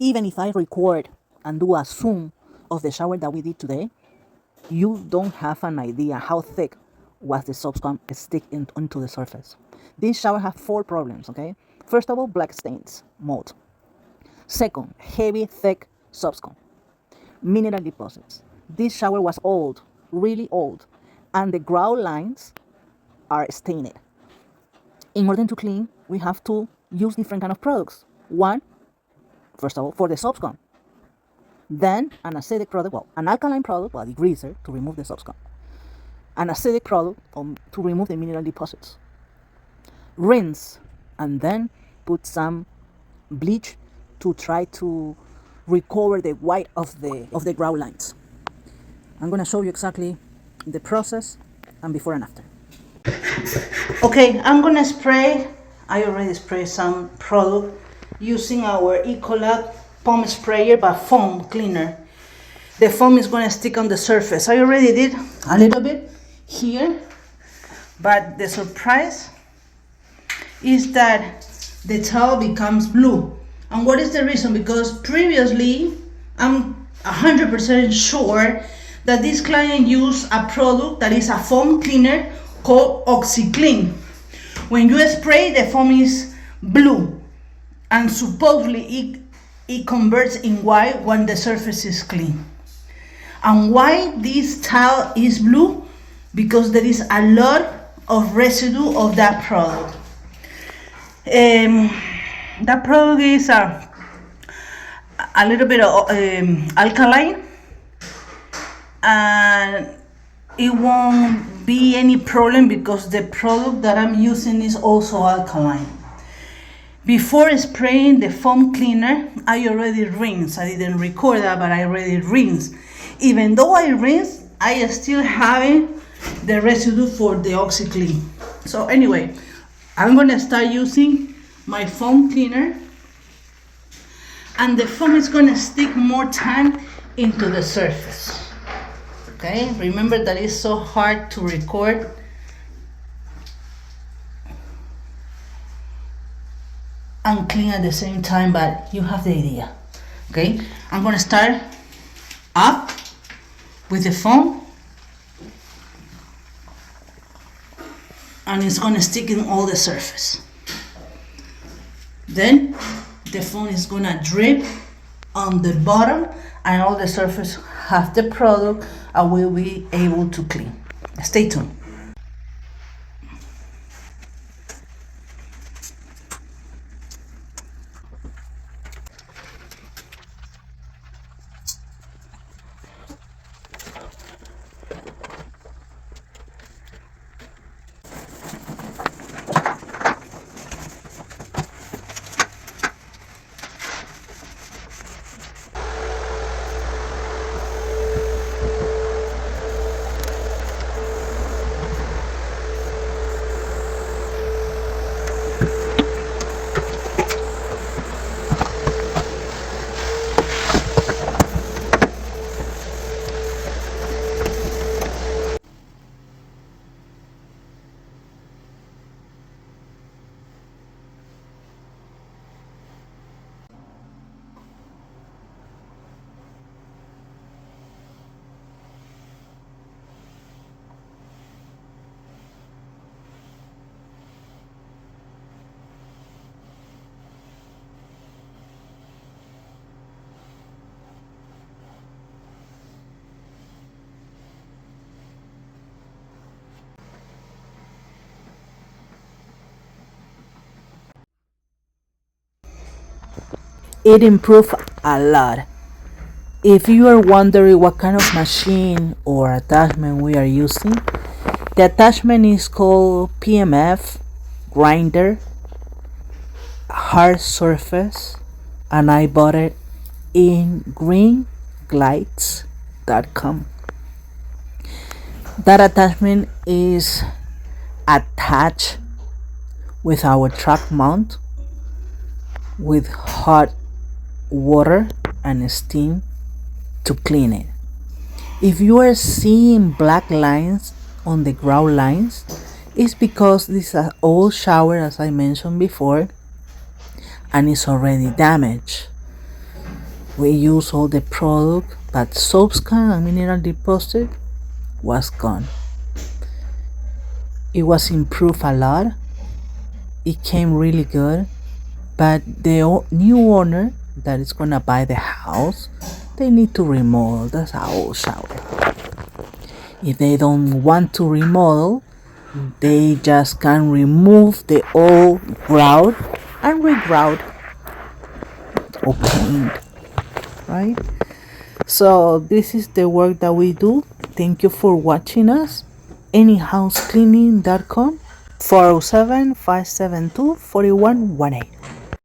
Even if I record and do a zoom of the shower that we did today, you don't have an idea how thick was the soapscum stick onto the surface. This shower has 4 problems, okay? First of all, black stains, mold. Second, heavy, thick soapscum, mineral deposits. This shower was old, really old, and the grout lines are stained. In order to clean, we have to use different kind of products. One, first of all, for the soapscum. Then an acidic product, well, an alkaline product, well, the degreaser to remove the soapscum. An acidic product to remove the mineral deposits. Rinse, and then put some bleach to try to recover the white of the grout lines. I'm gonna show you exactly the process and before and after. Okay, I'm gonna spray. I already sprayed some product using our Ecolab foam sprayer, but foam cleaner. The foam is gonna stick on the surface. I already did a little bit here, but the surprise is that the towel becomes blue. And what is the reason? Because previously, I'm 100% sure that this client used a product that is a foam cleaner called OxiClean. When you spray, the foam is blue, and supposedly it converts in white when the surface is clean. And why this towel is blue? Because there is a lot of residue of that product. That product is a little bit of alkaline, and it won't be any problem because the product that I'm using is also alkaline. Before spraying the foam cleaner, I already rinsed. I didn't record that, but I already rinsed. Even though I rinsed, I still have the residue for the OxiClean. So anyway, I'm gonna start using my foam cleaner, and the foam is gonna stick more time into the surface. Okay, remember that it's so hard to record. And clean at the same time, but you have the idea. Okay, I'm gonna start up with the foam, and it's gonna stick in all the surface. Then the foam is gonna drip on the bottom, and all the surface have the product and will be able to clean. Stay tuned. It improved a lot. If you are wondering what kind of machine or attachment we are using, the attachment is called PMF Grinder Hard Surface, and I bought it in greenglights.com. That attachment is attached with our truck mount with hot water and steam to clean it. If you are seeing black lines on the grout lines, it's because this is an old shower, as I mentioned before, and it's already damaged. We use all the product, but SoapScan and mineral deposit was gone. It was improved a lot. It came really good, but the new owner that is gonna buy the house, they need to remodel the old shower. If they don't want to remodel, they just can remove the old grout and regrout or paint, right? So this is the work that we do. Thank you for watching us. Anyhousecleaning.com 407-572-4118.